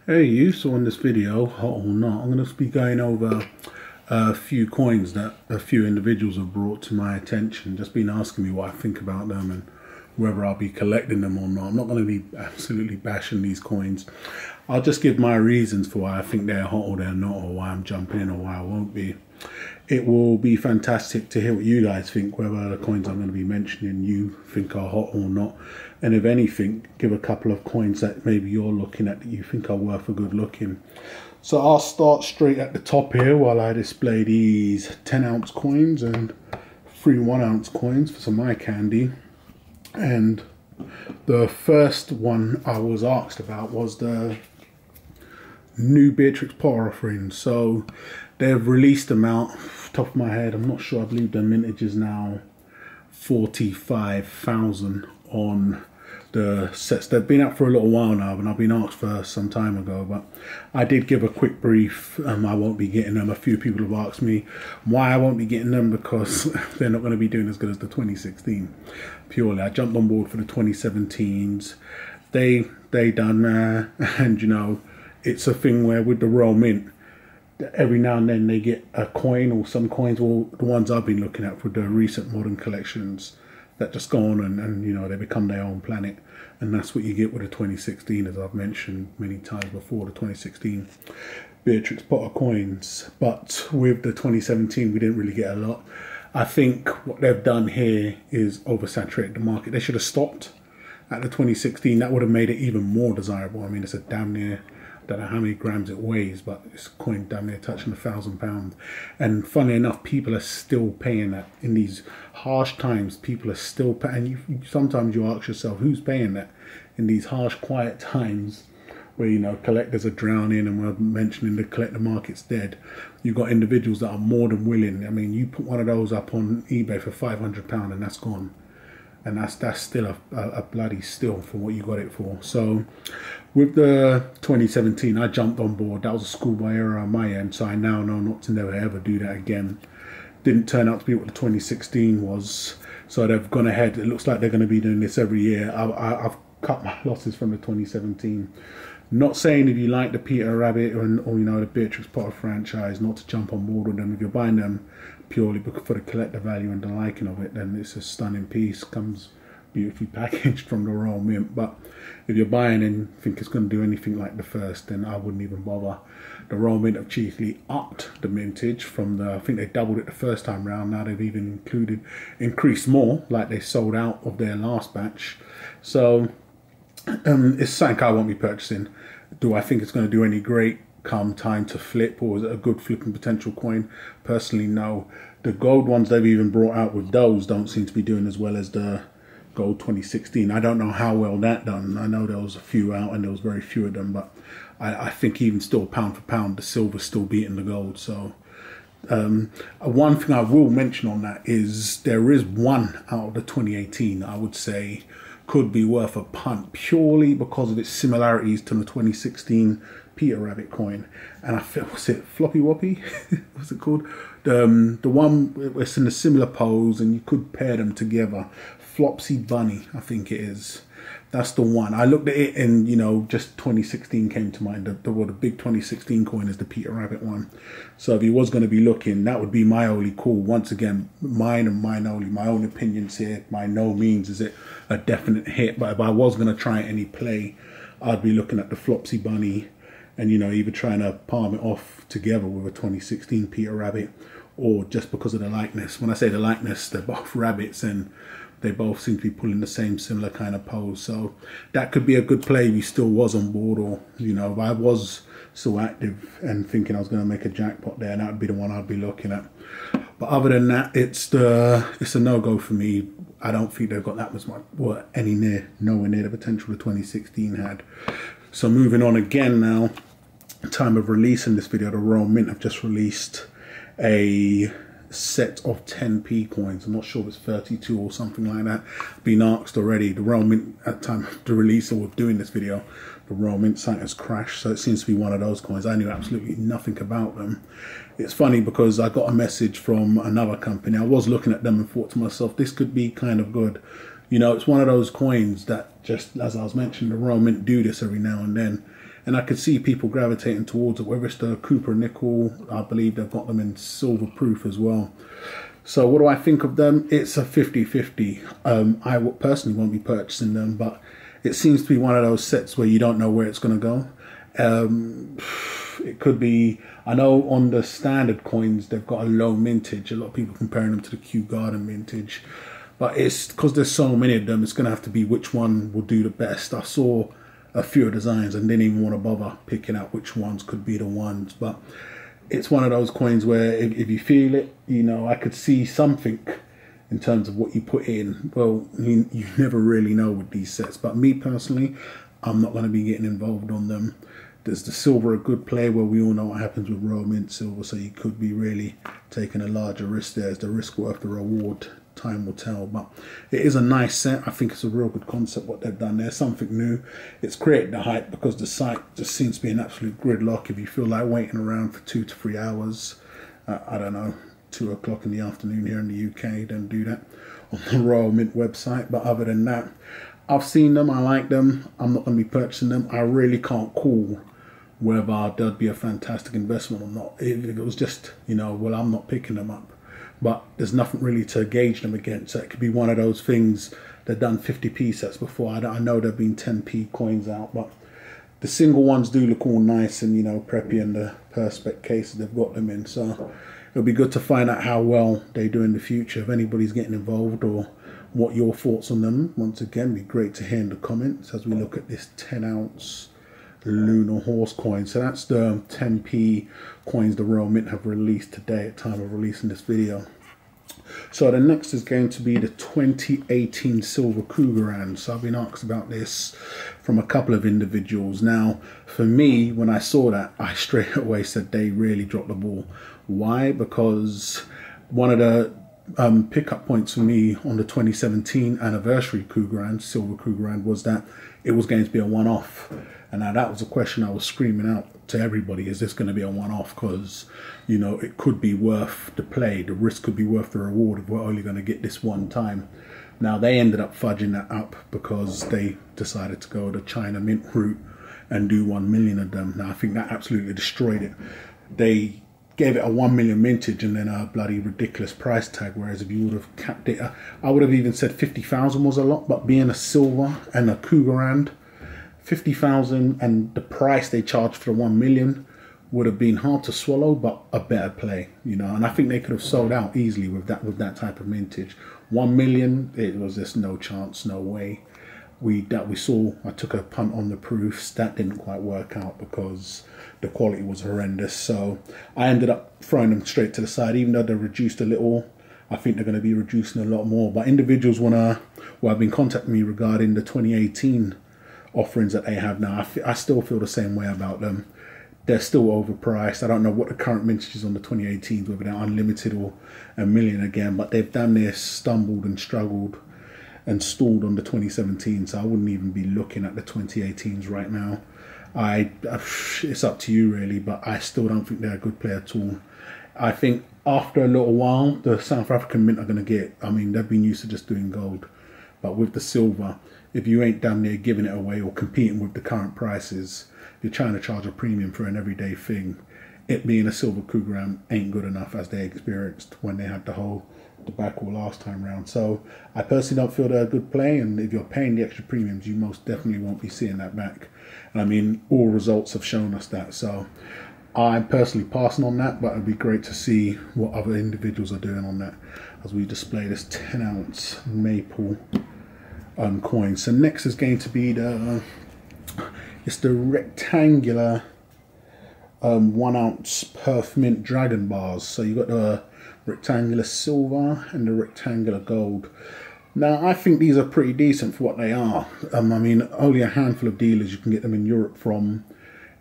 Hey you, so in this video, hot or not, I'm going to be going over a few coins that a few individuals have brought to my attention. Just been asking me what I think about them and whether I'll be collecting them or not. I'm not going to be absolutely bashing these coins. I'll just give my reasons for why I think they're hot or they're not, or why I'm jumping in or why I won't be. It will be fantastic to hear what you guys think, whether the coins I'm going to be mentioning you think are hot or not. And if anything, give a couple of coins that maybe you're looking at that you think are worth a good look in. So I'll start straight at the top here while I display these 10-ounce coins and 3 1-ounce coins for some eye candy. And the first one I was asked about was the new Beatrix Potter offering. So they've released them out, top of my head, I'm not sure, I believe the mintage is now 45,000 on the sets. They've been out for a little while now, and I've been asked for some time ago, but I did give a quick brief. I won't be getting them. A few people have asked me why I won't be getting them, because they're not going to be doing as good as the 2016 purely. I jumped on board for the 2017s. They done and you know, it's a thing where with the Royal Mint, every now and then they get a coin or some coins, or the ones I've been looking at for the recent modern collections, that just go on and you know, they become their own planet. And that's what you get with the 2016, as I've mentioned many times before, the 2016 Beatrix Potter coins. But with the 2017, we didn't really get a lot. I think what they've done here is oversaturate the market. They should have stopped at the 2016. That would have made it even more desirable. I mean, it's a damn near, I don't know how many grams it weighs, but it's a coin damn near touching £1,000. And funnily enough, people are still paying that in these harsh times. People are still paying. Sometimes you ask yourself, who's paying that in these harsh, quiet times where, you know, collectors are drowning and we're mentioning the collector market's dead. You've got individuals that are more than willing. I mean, you put one of those up on eBay for £500 and that's gone. And that's still a bloody steal for what you got it for. So with the 2017, I jumped on board. That was a schoolboy error on my end, so I now know not to never ever do that again. Didn't turn out to be what the 2016 was, so they've gone ahead. It looks like they're going to be doing this every year. I've cut my losses from the 2017. Not saying if you like the Peter Rabbit or you know, the Beatrix Potter franchise, not to jump on board with them. If you're buying them purely for the collector value and the liking of it, then it's a stunning piece. Comes beautifully packaged from the Royal Mint. But if you're buying and think it's going to do anything like the first, then I wouldn't even bother. The Royal Mint have chiefly upped the mintage from the, I think they doubled it the first time round. Now they've even increased more, like they sold out of their last batch. So it's something I won't be purchasing. Do I think it's going to do any great come time to flip, or is it a good flipping potential coin? Personally, no. The gold ones they've even brought out with those don't seem to be doing as well as the gold 2016. I don't know how well that done. I know there was a few out and there was very few of them, but I think even still, pound for pound, the silver's still beating the gold. So one thing I will mention on that is there is one out of the 2018 I would say could be worth a punt, purely because of its similarities to the 2016 Peter Rabbit coin. And I feel, was it Floppy Woppy? What's it called? The one it's in a similar pose and you could pair them together. Flopsy Bunny, I think it is. That's the one. I looked at it and, you know, just 2016 came to mind. The big 2016 coin is the Peter Rabbit one. So if he was going to be looking, that would be my only call. Once again, mine and mine only. My own opinions here. By no means is it a definite hit. But if I was going to try any play, I'd be looking at the Flopsy Bunny and, you know, either trying to palm it off together with a 2016 Peter Rabbit, or just because of the likeness. When I say the likeness, they're both rabbits and they both seem to be pulling the same similar kind of pose. So that could be a good play if he still was on board, or, you know, if I was still active and thinking I was going to make a jackpot there, that would be the one I'd be looking at. But other than that, it's a no-go for me. I don't think they've got that much, nowhere near the potential the 2016 had. So moving on again now, time of releasing this video, the Royal Mint have just released a set of 10p coins. I'm not sure if it's 32 or something like that. Been asked already. The Royal Mint at the time of the release or doing this video, the Royal Mint site has crashed, so it seems to be one of those coins. I knew absolutely nothing about them. It's funny because I got a message from another company. I was looking at them and thought to myself, this could be kind of good. You know, it's one of those coins that, just as I was mentioning, the Royal Mint do this every now and then. and I could see people gravitating towards it, whether it's the Cooper nickel. I believe they've got them in silver proof as well. So what do I think of them? It's a 50-50. I personally won't be purchasing them, but it seems to be one of those sets where you don't know where it's going to go. It could be, I know on the standard coins they've got a low mintage. A lot of people comparing them to the Kew Garden mintage, but it's because there's so many of them, it's going to have to be which one will do the best. I saw a few designs and didn't even want to bother picking out which ones could be the ones, but it's one of those coins where if you feel it, you know, I could see something in terms of what you put in. Well, you never really know with these sets, but me personally, I'm not going to be getting involved on them. There's the silver, a good play, where we all know what happens with Royal Mint silver, so you could be really taking a larger risk there. Is the risk worth the reward? Time will tell, but it is a nice set. I think it's a real good concept what they've done there, something new. It's created the hype because the site just seems to be an absolute gridlock. If you feel like waiting around for 2 to 3 hours, I don't know, 2 o'clock in the afternoon here in the UK, don't do that on the Royal Mint website. But other than that, I've seen them, I like them. I'm not going to be purchasing them. I really can't call whether they'd be a fantastic investment or not. If it was just, you know, well, I'm not picking them up, but there's nothing really to gauge them against. So it could be one of those things. They've done 50p sets before. I know there've been 10p coins out, but the single ones do look all nice and, you know, preppy, and the Perspex cases they've got them in. So it'll be good to find out how well they do in the future, if anybody's getting involved, or what your thoughts on them. Once again, it'd be great to hear in the comments as we look at this 10-ounce lunar horse coin. So that's the 10p coins the Royal Mint have released today at time of releasing this video. So the next is going to be the 2018 silver Krugerrand. So I've been asked about this from a couple of individuals. Now for me, when I saw that, I straight away said they really dropped the ball. Why? Because one of the pickup points for me on the 2017 anniversary Krugerrand, silver Krugerrand, was that it was going to be a one-off. And now that was a question I was screaming out to everybody: is this going to be a one-off? Because, you know, it could be worth the play. The risk could be worth the reward if we're only going to get this one time. Now they ended up fudging that up because they decided to go the China Mint route and do 1 million of them. Now I think that absolutely destroyed it. They gave it a 1 million mintage and then a bloody ridiculous price tag, whereas if you would have capped it, I would have even said 50,000 was a lot. But being a silver and a Krugerrand, 50,000 and the price they charged for the 1 million would have been hard to swallow, but a better play, you know. And I think they could have sold out easily with that type of mintage. 1 million, it was just no chance, no way. We saw, I took a punt on the proofs. That didn't quite work out because the quality was horrendous. So I ended up throwing them straight to the side, even though they reduced a little. I think they're going to be reducing a lot more. But individuals have been contacting me regarding the 2018 offerings that they have now. I still feel the same way about them. They're still overpriced. I don't know what the current mintage is on the 2018s, whether they're unlimited or a million again, but they've done this, stumbled and struggled and stalled on the 2017, so I wouldn't even be looking at the 2018s right now. It's up to you really, but I still don't think they're a good play at all. I think after a little while, the South African Mint are going to get, I mean, they've been used to just doing gold, but with the silver, if you ain't down there giving it away or competing with the current prices, you're trying to charge a premium for an everyday thing. It being a silver Krugerrand ain't good enough, as they experienced when they had the whole debacle last time round. So I personally don't feel they're a good play, and if you're paying the extra premiums, you most definitely won't be seeing that back. And I mean, all results have shown us that. So I'm personally passing on that, but it'd be great to see what other individuals are doing on that as we display this 10-ounce maple coin. So next is going to be the rectangular 1-ounce Perth Mint Dragon bars. So you've got the rectangular silver and the rectangular gold. Now I think these are pretty decent for what they are. I mean, only a handful of dealers you can get them in Europe from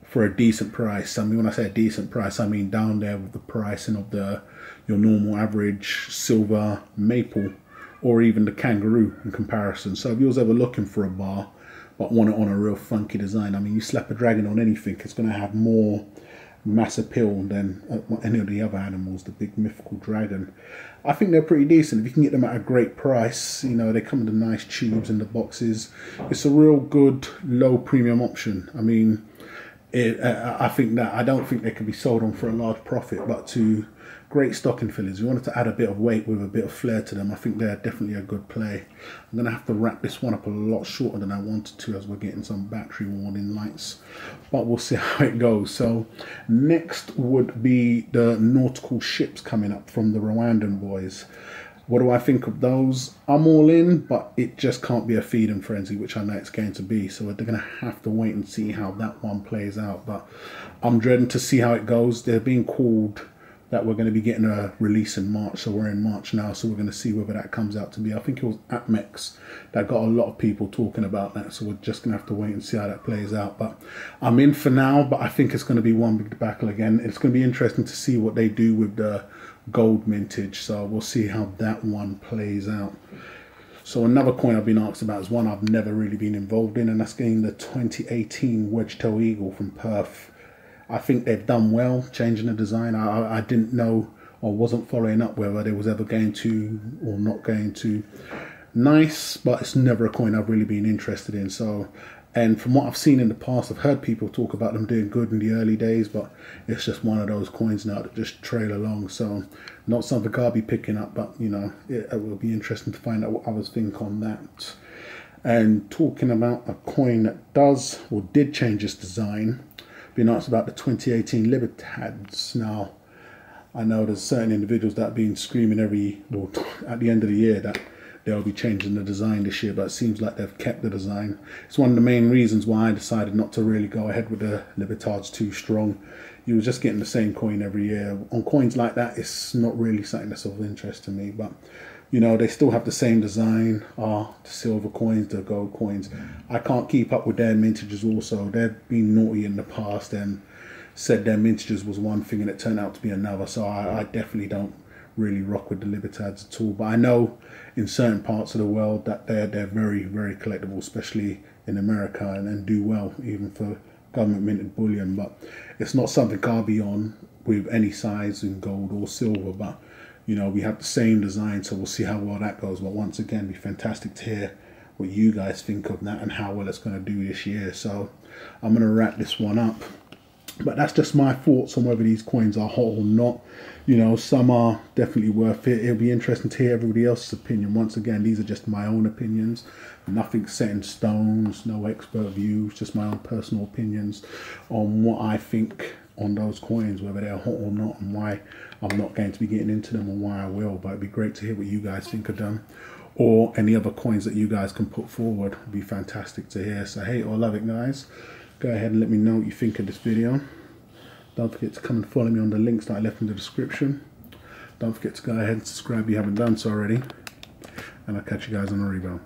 for a decent price. I mean, when I say a decent price, I mean down there with the pricing of your normal average silver maple or even the kangaroo in comparison. So if you was ever looking for a bar but want it on a real funky design, I mean, you slap a dragon on anything, it's going to have more mass appeal than any of the other animals, the big mythical dragon. I think they're pretty decent. If you can get them at a great price, you know, they come in the nice tubes in the boxes. It's a real good low premium option. I mean, I think that I don't think they can be sold on for a large profit, but to great stocking fillers, you wanted to add a bit of weight with a bit of flair to them, I think they're definitely a good play. I'm going to have to wrap this one up a lot shorter than I wanted to, as we're getting some battery warning lights, but we'll see how it goes. So next would be the nautical ships coming up from the Rwandan boys. What do I think of those? I'm all in, but it just can't be a feeding frenzy, which I know it's going to be. So they're going to have to wait and see how that one plays out. But I'm dreading to see how it goes. They're being called that we're going to be getting a release in March. So we're in March now. So we're going to see whether that comes out to be. I think it was APMEX that got a lot of people talking about that. So we're just going to have to wait and see how that plays out. But I'm in for now, but I think it's going to be one big debacle again. It's going to be interesting to see what they do with the gold mintage, so we'll see how that one plays out. So another coin I've been asked about is one I've never really been involved in, and that's getting the 2018 wedge-tail eagle from Perth. I think they've done well changing the design. I didn't know or wasn't following up whether they was ever going to or not going to. Nice, but it's never a coin I've really been interested in. So, and from what I've seen in the past, I've heard people talk about them doing good in the early days, but it's just one of those coins now that just trail along. So not something I'll be picking up, but you know, it will be interesting to find out what others think on that. And talking about a coin that does or did change its design, being asked about the 2018 Libertads. Now, I know there's certain individuals that have been screaming at the end of the year that they'll be changing the design this year, but it seems like they've kept the design. It's one of the main reasons why I decided not to really go ahead with the Libertads too strong. You were just getting the same coin every year. On coins like that, it's not really something that's of interest to me, but you know, they still have the same design, the silver coins, the gold coins. I can't keep up with their mintages also. They've been naughty in the past and said their mintages was one thing and it turned out to be another, so I definitely don't really rock with the Libertads at all. But I know in certain parts of the world that they're very, very collectible, especially in America, and do well even for government minted bullion. But it's not something I'll be on with any size in gold or silver. But you know, we have the same design, so we'll see how well that goes. But once again, it'd be fantastic to hear what you guys think of that and how well it's going to do this year. So I'm going to wrap this one up. But that's just my thoughts on whether these coins are hot or not. You know, some are definitely worth it. It'll be interesting to hear everybody else's opinion. Once again, these are just my own opinions. Nothing set in stones, no expert views, just my own personal opinions on what I think on those coins, whether they're hot or not, and why I'm not going to be getting into them or why I will. But it'd be great to hear what you guys think of them, or any other coins that you guys can put forward. It'd be fantastic to hear. So hate or love it, guys. Go ahead and let me know what you think of this video. Don't forget to come and follow me on the links that I left in the description. Don't forget to go ahead and subscribe if you haven't done so already. And I'll catch you guys on the rebound.